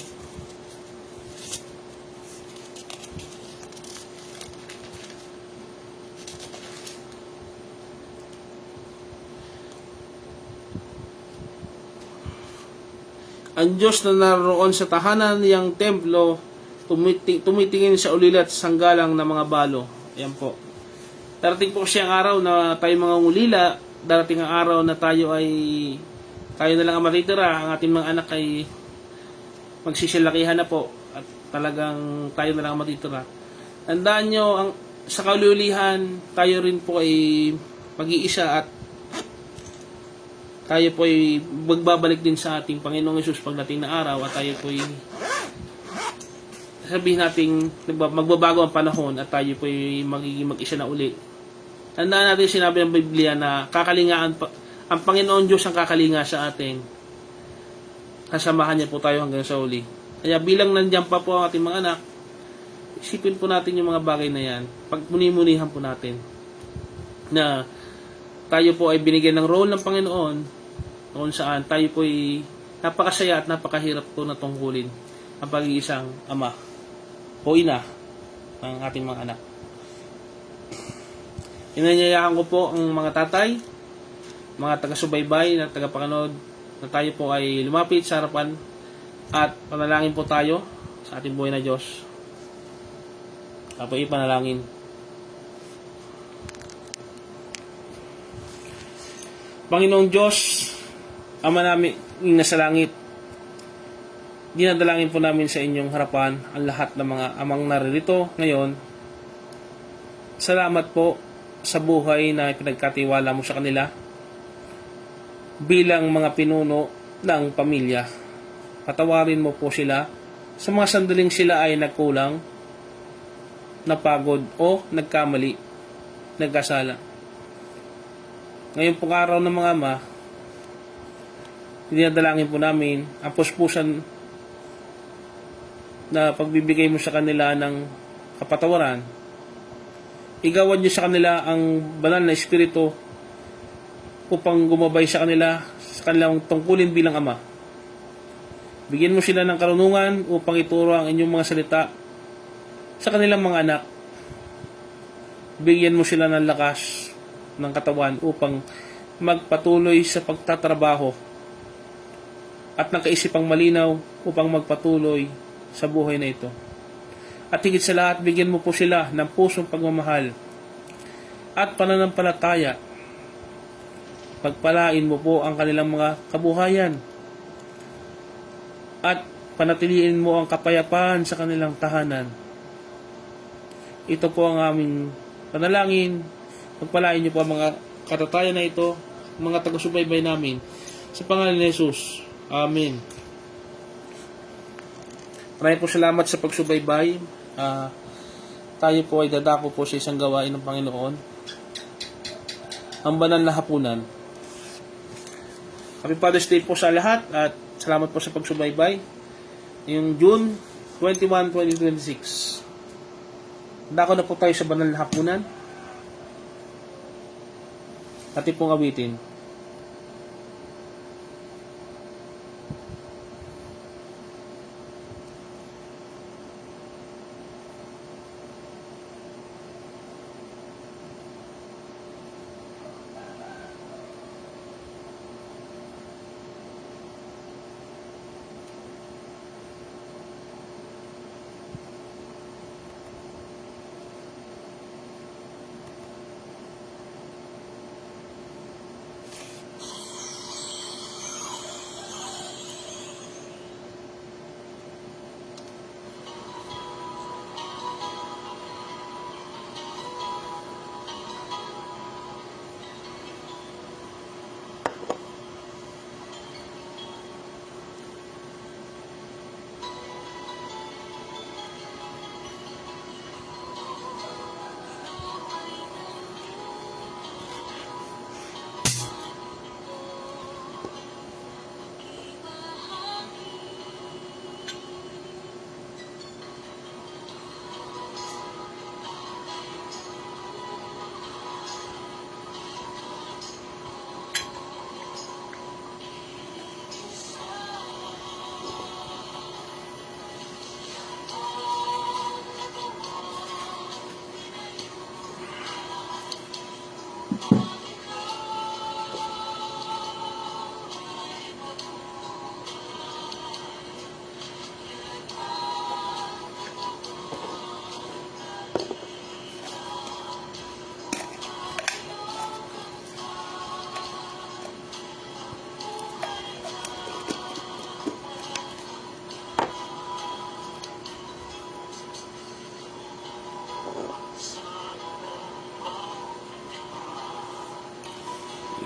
Ang Diyos na naroon sa tahanan niyang templo, tumitingin sa ulila at sanggalang ng mga balo. Ayan po. Darating po siyang araw na tayo mga ulila, darating ang araw na tayo na lang ang matitira, ang ating mga anak ay magsisilakihan na po at talagang tayo na lang ang matitira. Tandaan nyo, sa kauliulihan, tayo rin po ay mag-iisa at tayo po ay magbabalik din sa ating Panginoong Yesus pagdating na araw, at tayo po ay sabihin natin magbabago ang panahon at tayo po magiging mag-isa na uli. Tandaan natin sinabi ng Biblia na ang Panginoon Diyos ang kakalinga sa atin. Kasamahan niya po tayo hanggang sa uli. Kaya bilang nandiyan pa po ang ating mga anak, isipin po natin yung mga bagay na yan. Pagmuni-munihan po natin na tayo po ay binigyan ng role ng Panginoon kung saan tayo po ay napakasaya at napakahirap po na tungkulin ang pag-iisang ama o ina ng ating mga anak. Inanyayahan ko po ang mga tatay, mga taga-subaybay na taga-pakanood na tayo po ay lumapit sa harapan at panalangin po tayo sa ating buhay na Diyos. Apo ipanalangin. Panginoong Diyos, Ama namin nasa langit, dinadalangin po namin sa inyong harapan ang lahat ng mga amang naririto ngayon. Salamat po sa buhay na pinagkatiwala mo sa kanila bilang mga pinuno ng pamilya. Patawarin mo po sila sa mga sandaling sila ay nagkulang, napagod o nagkamali, nagkasala. Ngayon pong araw ng mga ama, dinadalangin po namin ang puspusan na pagbibigay mo sa kanila ng kapatawaran. Igawan niyo sa kanila ang banal na espiritu upang gumabay sa kanila sa kanilang tungkulin bilang ama. Bigyan mo sila ng karunungan upang ituro ang inyong mga salita sa kanilang mga anak. Bigyan mo sila ng lakas ng katawan upang magpatuloy sa pagtatrabaho at ng kaisipang malinaw upang magpatuloy sa buhay na ito. At higit sa lahat, bigyan mo po sila ng pusong pagmamahal at pananampalataya. Pagpalain mo po ang kanilang mga kabuhayan at panatiliin mo ang kapayapaan sa kanilang tahanan. Ito po ang aming panalangin. Pagpalain niyo po ang mga katatayan na ito, mga taga-subaybay namin. Sa pangalan ni Jesus. Amen. Maraming po salamat sa pagsubaybay. Tayo po ay dadako po sa isang gawain ng Panginoon. Ang banal na hapunan. Happy Father's Day po sa lahat at salamat po sa pagsubaybay. Yung June 21, 2026. Dako na po tayo sa banal na hapunan. Atin pong awitin.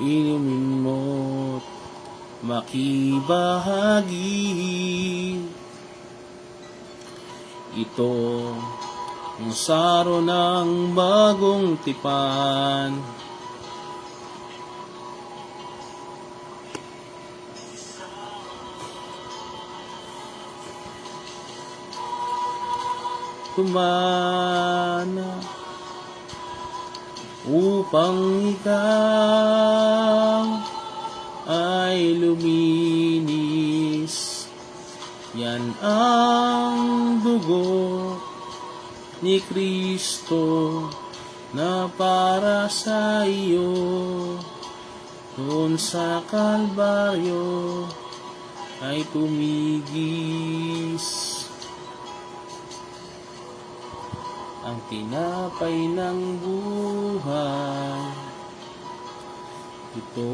Inumin mo't makibahagi. Ito ang saro ng bagong tipan. Tumana upang ikaw ay luminis. Yan ang dugo ni Kristo na para sa iyo. Doon sa Kalbaryo ay tumigis ang tinapay ng buhay. Ito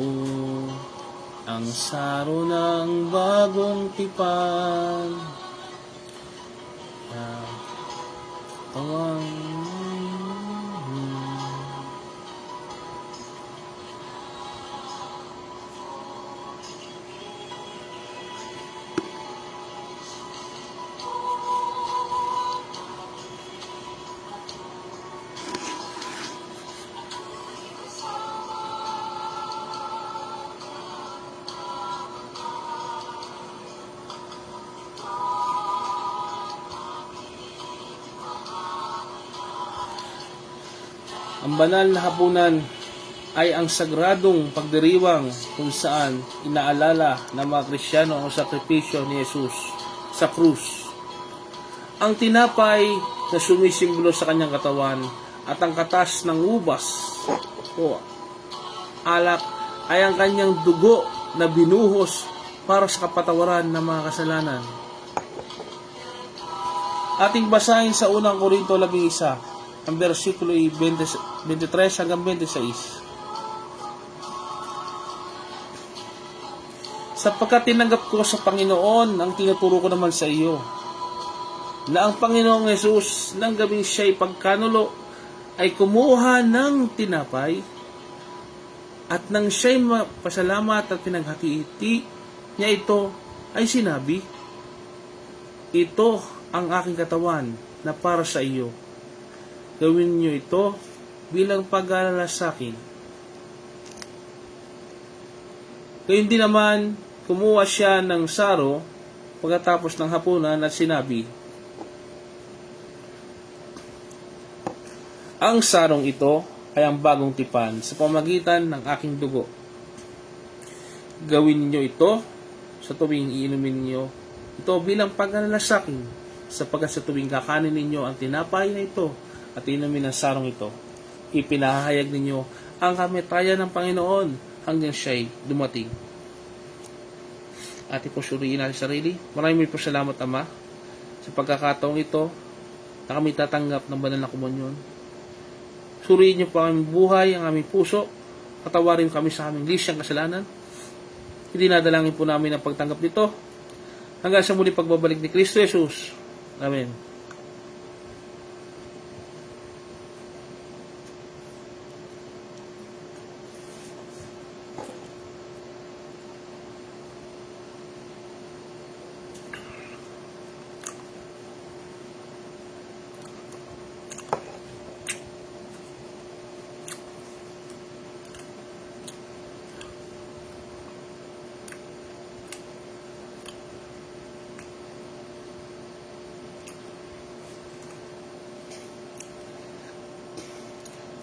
ang saro ng bagong tipan. Tawang ang banal na hapunan ay ang sagradong pagdiriwang kung saan inaalala ng mga Kristiyano ang sakripisyo ni Jesus sa krus. Ang tinapay na sumisimbolo sa kanyang katawan at ang katas ng ubas o alak ay ang kanyang dugo na binuhos para sa kapatawaran ng mga kasalanan. Ating basahin sa unang Korinto 11, ang versikulo 23 hanggang 26. Sapagkat tinanggap ko sa Panginoon ang tinuturo ko naman sa iyo, na ang Panginoong Yesus nang gabing siya'y pagkanulo ay kumuha ng tinapay, at nang siya'y pasalamat at pinaghati-hati niya ito, ay sinabi, ito ang aking katawan na para sa iyo. Gawin niyo ito bilang pag-aalala sa akin. Gayun din naman, kumuha siya ng saro pagkatapos ng hapunan at sinabi, ang sarong ito ay ang bagong tipan sa pamagitan ng aking dugo. Gawin niyo ito sa tuwing iinumin niyo ito bilang pag-aalala sa akin, sapagkat sa tuwing kakanin ninyo ang tinapay na ito at inumin ang sarong ito, ipinahayag ninyo ang kamatayan ng Panginoon hanggang siya'y dumating. Ating po suriin natin sarili. Maraming po salamat, Ama, sa pagkakataong ito na kami tatanggap ng banal na komunyon. Suriin niyo po ang aming buhay, ang aming puso, patawarin kami sa aming lisyang kasalanan. Hindi nadalangin po namin ang pagtanggap nito hanggang sa muli pagbabalik ni Kristo Jesus. Amen.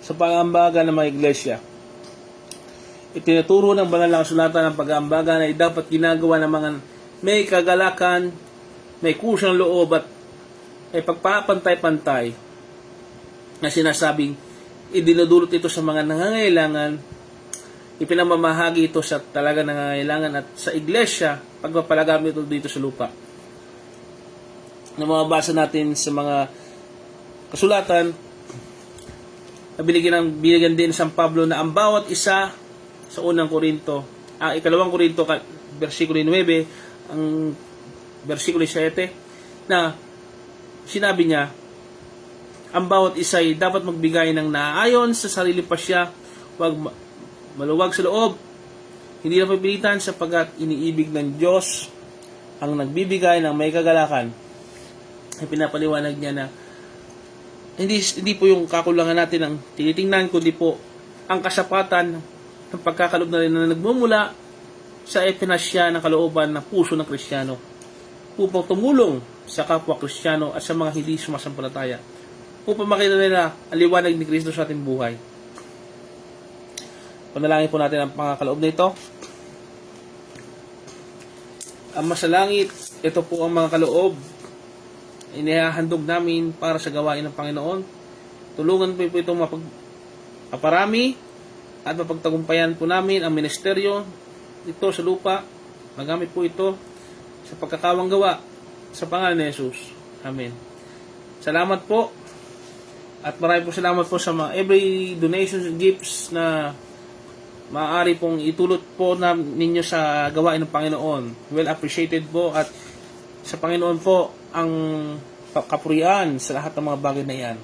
Sa pag-aambaga ng mga iglesia, itinuturo ng banal na kasulatan ng pag-aambaga na dapat ginagawa ng mga may kagalakan, may kusang loob at may pagpapantay-pantay na sinasabing idinudulot ito sa mga nangangailangan, ipinamamahagi ito sa talaga nangangailangan at sa iglesia, pagpapalagam ito dito sa lupa. Na mababasa natin sa mga kasulatan, binigyan din San Pablo na ang bawat isa sa unang Korinto, ikalawang Korinto, versikulo 9, ang versikulo 7, na sinabi niya, ang bawat isa ay dapat magbigay ng naayon sa sarili pa siya, huwag maluwag sa loob, hindi na pagpilitan sapagkat iniibig ng Diyos ang nagbibigay ng may kagalakan. ay pinapaliwanag niya na hindi po yung kakulangan natin ang tinitingnan, kundi po ang kasapatan ng pagkakalob na rin na nagmumula sa epinasya ng kalooban ng puso ng Kristiyano upang tumulong sa kapwa Kristiyano at sa mga hindi sumasampalataya upang makita nila ang liwanag ni Kristo sa ating buhay. Panalangin po natin ang pangkaloob na ito. Ama sa langit, ito po ang mga kaloob inihahandog namin para sa gawain ng Panginoon. Tulungan po ito mapaparami at mapagtagumpayan po namin ang ministeryo dito sa lupa. Magamit po ito sa pagkakawang gawa sa pangalan ni Jesus. Amen. Salamat po at marami po salamat po sa mga every donations and gifts na maaari pong itulot po ninyo sa gawain ng Panginoon. Well appreciated po at sa Panginoon po ang kapurian sa lahat ng mga bagay na yan.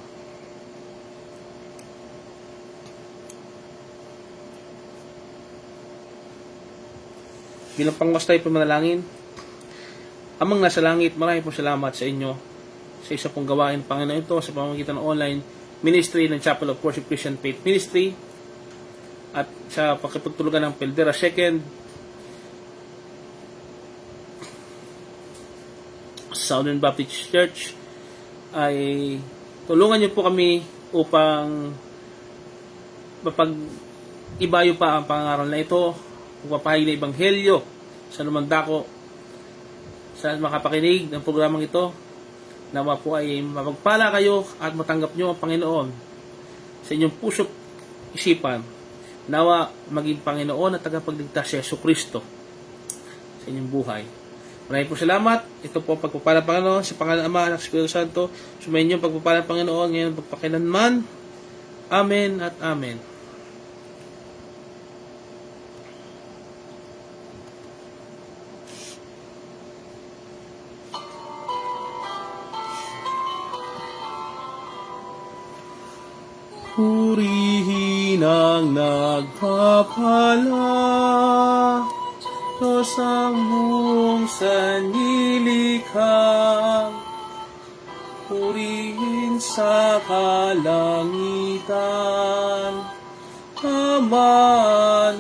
Bilang pangwastay po manalangin, Amang nasa langit, marami po salamat sa inyo sa isa pong gawain Panginoon ito sa pamamagitan ng online ministry ng Chapel of Worship Christian Faith Ministry at sa pagkapagtulugan ng Peldera 2nd Southern Baptist Church, ay tulungan niyo po kami upang mapag-ibayo pa ang pangaral na ito, magpapahayag ng Ebanghelyo sa lumandako sa makapakinig ng programang ito. Nawa po ay mapagpala kayo at matanggap niyo ang Panginoon sa inyong puso isipan. Nawa maging Panginoon at tagapagligtas si Jesucristo sa inyong buhay. Maraming po salamat. Ito po ang pagpapala ng Panginoon sa pangalan ng Ama, Anak, Espiritu Santo. Sumayin niyo ang pagpapala ng Panginoon ngayon pagpakilanman. Amen at Amen. Purihin ang nagpapala, Diyos ang buong sanlilikha. Purihin sa kalangitan, Ama,